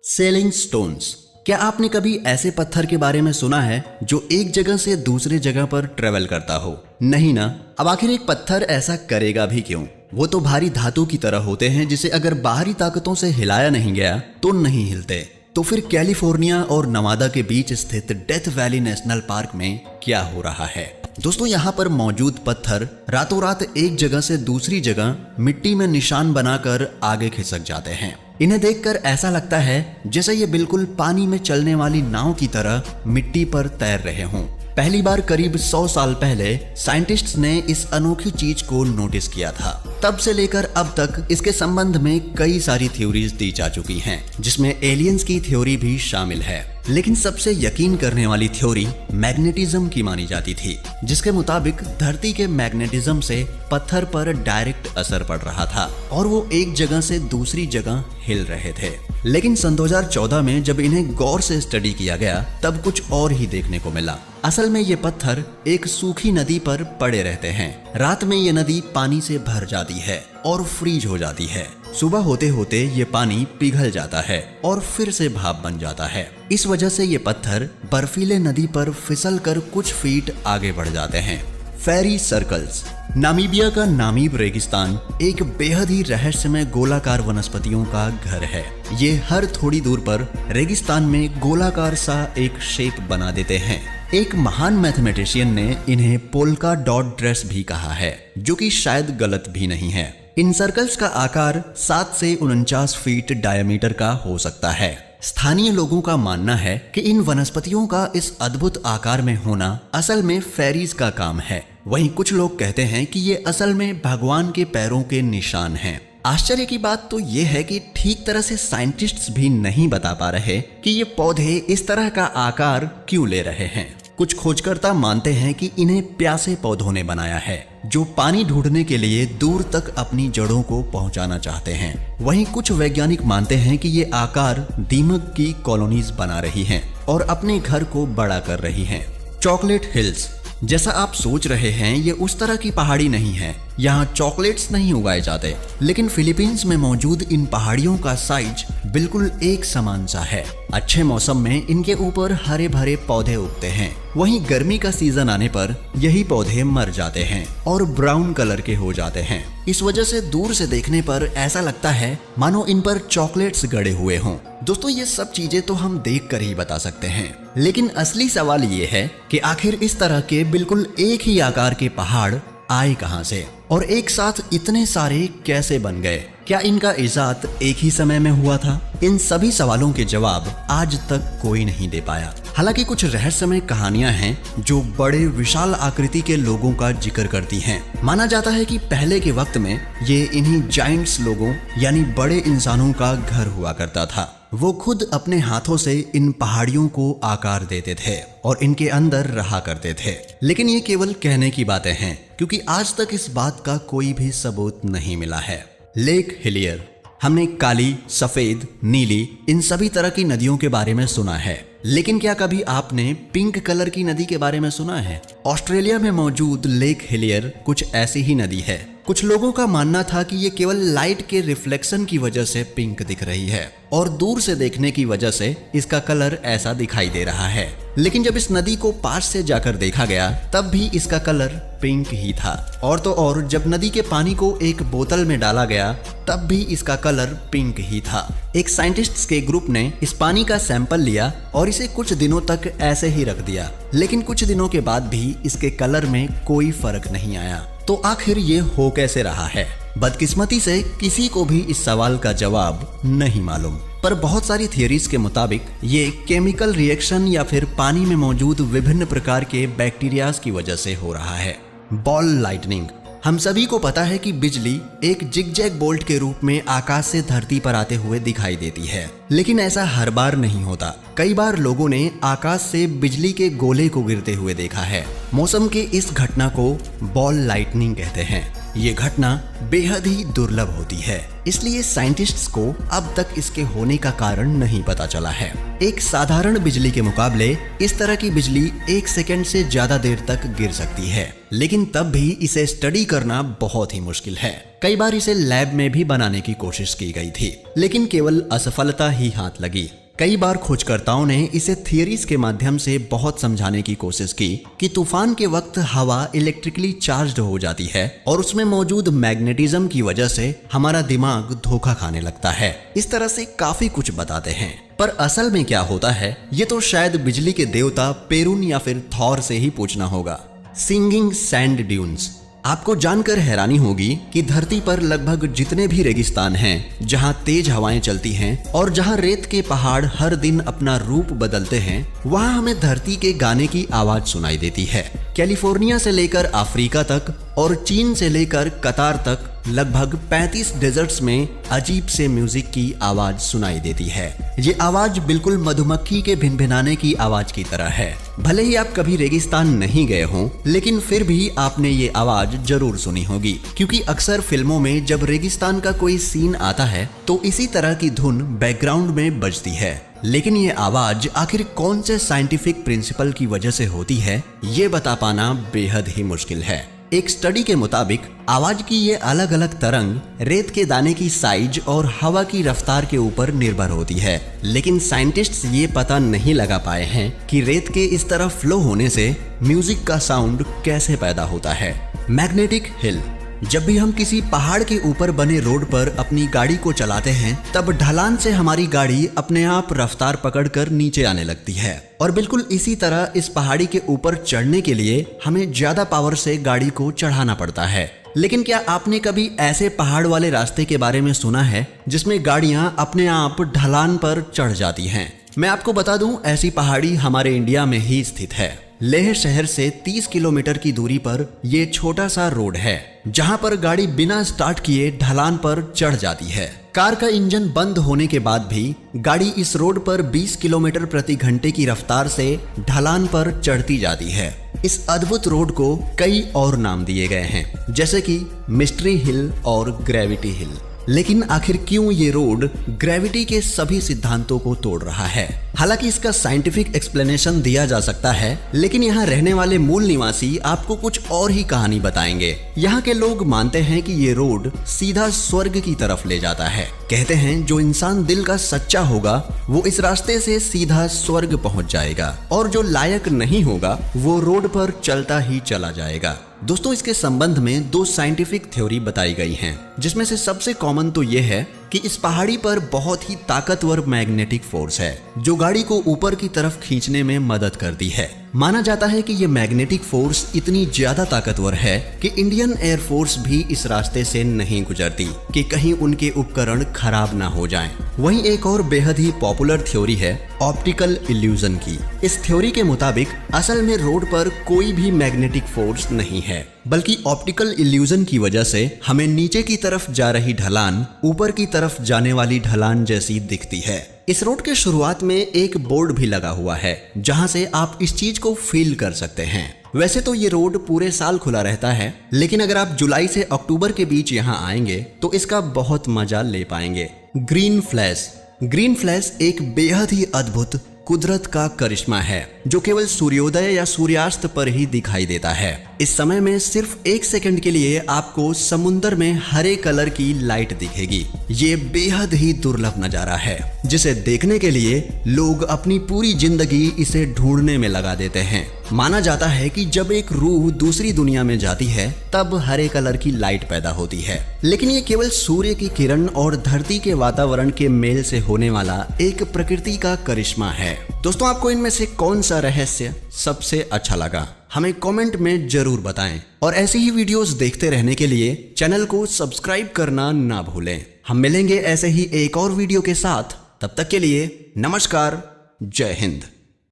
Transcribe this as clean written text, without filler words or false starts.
Selling stones. क्या आपने कभी ऐसे पत्थर के बारे में सुना है जो एक जगह से दूसरे जगह पर ट्रेवल करता हो? नहीं ना। अब आखिर एक पत्थर ऐसा करेगा भी क्यों? वो तो भारी धातु की तरह होते हैं जिसे अगर बाहरी ताकतों से हिलाया नहीं गया तो नहीं हिलते। तो फिर कैलिफोर्निया और नवादा के बीच स्थित डेथ वैली नेशनल पार्क में क्या हो रहा है? दोस्तों, यहाँ पर मौजूद पत्थर रातों रात एक जगह से दूसरी जगह मिट्टी में निशान बनाकर आगे खिसक जाते हैं। इन्हें देखकर ऐसा लगता है जैसे ये बिल्कुल पानी में चलने वाली नाव की तरह मिट्टी पर तैर रहे हों। पहली बार करीब 100 साल पहले साइंटिस्ट्स ने इस अनोखी चीज को नोटिस किया था। तब से लेकर अब तक इसके संबंध में कई सारी थ्योरीज दी जा चुकी हैं, जिसमें एलियंस की थ्योरी भी शामिल है। लेकिन सबसे यकीन करने वाली थ्योरी मैग्नेटिज्म की मानी जाती थी, जिसके मुताबिक धरती के मैग्नेटिज्म से पत्थर पर डायरेक्ट असर पड़ रहा था और वो एक जगह से दूसरी जगह हिल रहे थे। लेकिन सन 2014 में जब इन्हें गौर से स्टडी किया गया तब कुछ और ही देखने को मिला। असल में ये पत्थर एक सूखी नदी पर पड़े रहते हैं। रात में ये नदी पानी से भर जाती है और फ्रीज हो जाती है। सुबह होते होते ये पानी पिघल जाता है और फिर से भाप बन जाता है। इस वजह से ये पत्थर बर्फीले नदी पर फिसल कर कुछ फीट आगे बढ़ जाते हैं। फेरी सर्कल्स। नामीबिया का नामीब रेगिस्तान एक बेहद ही रहस्यमय गोलाकार वनस्पतियों का घर है। ये हर थोड़ी दूर पर रेगिस्तान में गोलाकार सा एक शेप बना देते हैं। एक महान मैथमेटिशियन ने इन्हें पोल्का डॉट ड्रेस भी कहा है, जो कि शायद गलत भी नहीं है। इन सर्कल्स का आकार 7 से 49 फीट डायमीटर का हो सकता है। स्थानीय लोगों का मानना है कि इन वनस्पतियों का इस अद्भुत आकार में होना असल में फेरीज का काम है। वहीं कुछ लोग कहते हैं कि ये असल में भगवान के पैरों के निशान हैं। आश्चर्य की बात तो ये है कि ठीक तरह से साइंटिस्ट्स भी नहीं बता पा रहे कि ये पौधे इस तरह का आकार क्यों ले रहे हैं। कुछ खोजकर्ता मानते हैं कि इन्हें प्यासे पौधों ने बनाया है, जो पानी ढूंढने के लिए दूर तक अपनी जड़ों को पहुंचाना चाहते हैं। वहीं कुछ वैज्ञानिक मानते हैं कि ये आकार दीमक की कॉलोनीज बना रही हैं और अपने घर को बड़ा कर रही हैं। Chocolate hills. जैसा आप सोच रहे हैं, ये उस तरह की पहाड़ी नहीं है। यहाँ चॉकलेट्स नहीं उगाए जाते, लेकिन फिलीपींस में मौजूद इन पहाड़ियों का साइज बिल्कुल एक समान सा है। अच्छे मौसम में इनके ऊपर हरे भरे पौधे उगते हैं। वहीं गर्मी का सीजन आने पर यही पौधे मर जाते हैं और ब्राउन कलर के हो जाते हैं। इस वजह से दूर से देखने पर ऐसा लगता है मानो इन पर चॉकलेट्स गड़े हुए हों। दोस्तों, ये सब चीजें तो हम देख कर ही बता सकते हैं, लेकिन असली सवाल ये है कि आखिर इस तरह के बिल्कुल एक ही आकार के पहाड़ आए कहां से और एक साथ इतने सारे कैसे बन गए? क्या इनका इजाद एक ही समय में हुआ था? इन सभी सवालों के जवाब आज तक कोई नहीं दे पाया। हालांकि कुछ रहस्यमय कहानियां हैं जो बड़े विशाल आकृति के लोगों का जिक्र करती हैं। माना जाता है कि पहले के वक्त में ये इन्हीं जायंट्स लोगों यानी बड़े इंसानों का घर हुआ करता था। वो खुद अपने हाथों से इन पहाड़ियों को आकार देते थे और इनके अंदर रहा करते थे। लेकिन ये केवल कहने की बातें हैं, क्योंकि आज तक इस बात का कोई भी सबूत नहीं मिला है। Lake Hillier. हमने काली, सफेद, नीली इन सभी तरह की नदियों के बारे में सुना है, लेकिन क्या कभी आपने पिंक कलर की नदी के बारे में सुना है? ऑस्ट्रेलिया में मौजूद लेक हिलियर कुछ ऐसी ही नदी है। कुछ लोगों का मानना था कि ये केवल लाइट के रिफ्लेक्शन की वजह से पिंक दिख रही है और दूर से देखने की वजह से इसका कलर ऐसा दिखाई दे रहा है। लेकिन जब इस नदी को पास से जाकर देखा गया तब भी इसका कलर पिंक ही था। और तो और जब नदी के पानी को एक बोतल में डाला गया तब भी इसका कलर पिंक ही था। एक साइंटिस्ट्स के ग्रुप ने इस पानी का सैंपल लिया और इसे कुछ दिनों तक ऐसे ही रख दिया, लेकिन कुछ दिनों के बाद भी इसके कलर में कोई फर्क नहीं आया। तो आखिर ये हो कैसे रहा है? बदकिस्मती से किसी को भी इस सवाल का जवाब नहीं मालूम, पर बहुत सारी थियरीज के मुताबिक ये केमिकल रिएक्शन या फिर पानी में मौजूद विभिन्न प्रकार के बैक्टीरियाज की वजह से हो रहा है। Ball lightning. हम सभी को पता है कि बिजली एक जिगजैग बोल्ट के रूप में आकाश से धरती पर आते हुए दिखाई देती है, लेकिन ऐसा हर बार नहीं होता। कई बार लोगों ने आकाश से बिजली के गोले को गिरते हुए देखा है। मौसम के इस घटना को बॉल लाइटनिंग कहते हैं। ये घटना बेहद ही दुर्लभ होती है, इसलिए साइंटिस्ट्स को अब तक इसके होने का कारण नहीं पता चला है। एक साधारण बिजली के मुकाबले इस तरह की बिजली 1 सेकंड से ज्यादा देर तक गिर सकती है, लेकिन तब भी इसे स्टडी करना बहुत ही मुश्किल है। कई बार इसे लैब में भी बनाने की कोशिश की गई थी, लेकिन केवल असफलता ही हाथ लगी। कई बार खोजकर्ताओं ने इसे थियरीज के माध्यम से बहुत समझाने की कोशिश की कि तूफान के वक्त हवा इलेक्ट्रिकली चार्ज्ड हो जाती है और उसमें मौजूद मैग्नेटिज्म की वजह से हमारा दिमाग धोखा खाने लगता है। इस तरह से काफी कुछ बताते हैं, पर असल में क्या होता है ये तो शायद बिजली के देवता पेरुन या फिर थॉर से ही पूछना होगा। Singing sand dunes. आपको जानकर हैरानी होगी कि धरती पर लगभग जितने भी रेगिस्तान हैं, जहां तेज हवाएं चलती हैं और जहां रेत के पहाड़ हर दिन अपना रूप बदलते हैं, वहां हमें धरती के गाने की आवाज सुनाई देती है। कैलिफोर्निया से लेकर अफ्रीका तक और चीन से लेकर कतार तक लगभग 35 डेजर्ट्स में अजीब से म्यूजिक की आवाज सुनाई देती है। ये आवाज बिल्कुल मधुमक्खी के भिनभिनाने की आवाज की तरह है। भले ही आप कभी रेगिस्तान नहीं गए हों, लेकिन फिर भी आपने ये आवाज जरूर सुनी होगी, क्योंकि अक्सर फिल्मों में जब रेगिस्तान का कोई सीन आता है तो इसी तरह की धुन बैकग्राउंड में बजती है। लेकिन ये आवाज आखिर कौन से साइंटिफिक प्रिंसिपल की वजह से होती है, ये बता पाना बेहद ही मुश्किल है। एक स्टडी के मुताबिक आवाज की ये अलग अलग तरंग रेत के दाने की साइज और हवा की रफ्तार के ऊपर निर्भर होती है, लेकिन साइंटिस्ट्स ये पता नहीं लगा पाए हैं कि रेत के इस तरह फ्लो होने से म्यूजिक का साउंड कैसे पैदा होता है। Magnetic hill. जब भी हम किसी पहाड़ के ऊपर बने रोड पर अपनी गाड़ी को चलाते हैं, तब ढलान से हमारी गाड़ी अपने आप रफ्तार पकड़कर नीचे आने लगती है, और बिल्कुल इसी तरह इस पहाड़ी के ऊपर चढ़ने के लिए हमें ज्यादा पावर से गाड़ी को चढ़ाना पड़ता है। लेकिन क्या आपने कभी ऐसे पहाड़ वाले रास्ते के बारे में सुना है जिसमें गाड़ियां अपने आप ढलान पर चढ़ जाती हैं? मैं आपको बता दूं, ऐसी पहाड़ी हमारे इंडिया में ही स्थित है। लेह शहर से 30 किलोमीटर की दूरी पर ये छोटा सा रोड है, जहां पर गाड़ी बिना स्टार्ट किए ढलान पर चढ़ जाती है। कार का इंजन बंद होने के बाद भी गाड़ी इस रोड पर 20 किलोमीटर प्रति घंटे की रफ्तार से ढलान पर चढ़ती जाती है। इस अद्भुत रोड को कई और नाम दिए गए हैं, जैसे कि मिस्ट्री हिल और ग्रेविटी हिल। लेकिन आखिर क्यों ये रोड ग्रेविटी के सभी सिद्धांतों को तोड़ रहा है? हालांकि इसका साइंटिफिक एक्सप्लेनेशन दिया जा सकता है, लेकिन यहाँ रहने वाले मूल निवासी आपको कुछ और ही कहानी बताएंगे। यहाँ के लोग मानते हैं कि ये रोड सीधा स्वर्ग की तरफ ले जाता है। कहते हैं जो इंसान दिल का सच्चा होगा वो इस रास्ते से सीधा स्वर्ग पहुंच जाएगा, और जो लायक नहीं होगा वो रोड पर चलता ही चला जाएगा। दोस्तों, इसके संबंध में 2 साइंटिफिक थ्योरी बताई गई हैं, जिसमें से सबसे कॉमन तो ये है कि इस पहाड़ी पर बहुत ही ताकतवर मैग्नेटिक फोर्स है, जो गाड़ी को ऊपर की तरफ खींचने में मदद करती है। माना जाता है कि ये मैग्नेटिक फोर्स इतनी ज्यादा ताकतवर है कि इंडियन एयरफोर्स भी इस रास्ते से नहीं गुजरती कि कहीं उनके उपकरण खराब ना हो जाएं। वहीं एक और बेहद ही पॉपुलर थ्योरी है ऑप्टिकल इल्यूजन की। इस थ्योरी के मुताबिक असल में रोड पर कोई भी मैग्नेटिक फोर्स नहीं है, बल्कि ऑप्टिकल इल्यूजन की वजह से हमें नीचे की तरफ जा रही ढलान ऊपर की तरफ जाने वाली ढलान जैसी दिखती है। इस रोड के शुरुआत में एक बोर्ड भी लगा हुआ है, जहां से आप इस चीज को फील कर सकते हैं। वैसे तो ये रोड पूरे साल खुला रहता है, लेकिन अगर आप जुलाई से अक्टूबर के बीच यहाँ आएंगे तो इसका बहुत मजा ले पाएंगे। Green flash. ग्रीन फ्लैश एक बेहद ही अद्भुत कुदरत का करिश्मा है, जो केवल सूर्योदय या सूर्यास्त पर ही दिखाई देता है। इस समय में सिर्फ 1 सेकंड के लिए आपको समुंदर में हरे कलर की लाइट दिखेगी। ये बेहद ही दुर्लभ नजारा है, जिसे देखने के लिए लोग अपनी पूरी जिंदगी इसे ढूंढने में लगा देते हैं। माना जाता है कि जब एक रूह दूसरी दुनिया में जाती है तब हरे कलर की लाइट पैदा होती है, लेकिन ये केवल सूर्य की किरण और धरती के वातावरण के मेल से होने वाला एक प्रकृति का करिश्मा है। दोस्तों, आपको इनमें से कौन सा रहस्य सबसे अच्छा लगा, हमें कमेंट में जरूर बताएं, और ऐसी ही वीडियोस देखते रहने के लिए चैनल को सब्सक्राइब करना ना भूलें। हम मिलेंगे ऐसे ही एक और वीडियो के साथ, तब तक के लिए नमस्कार, जय हिंद।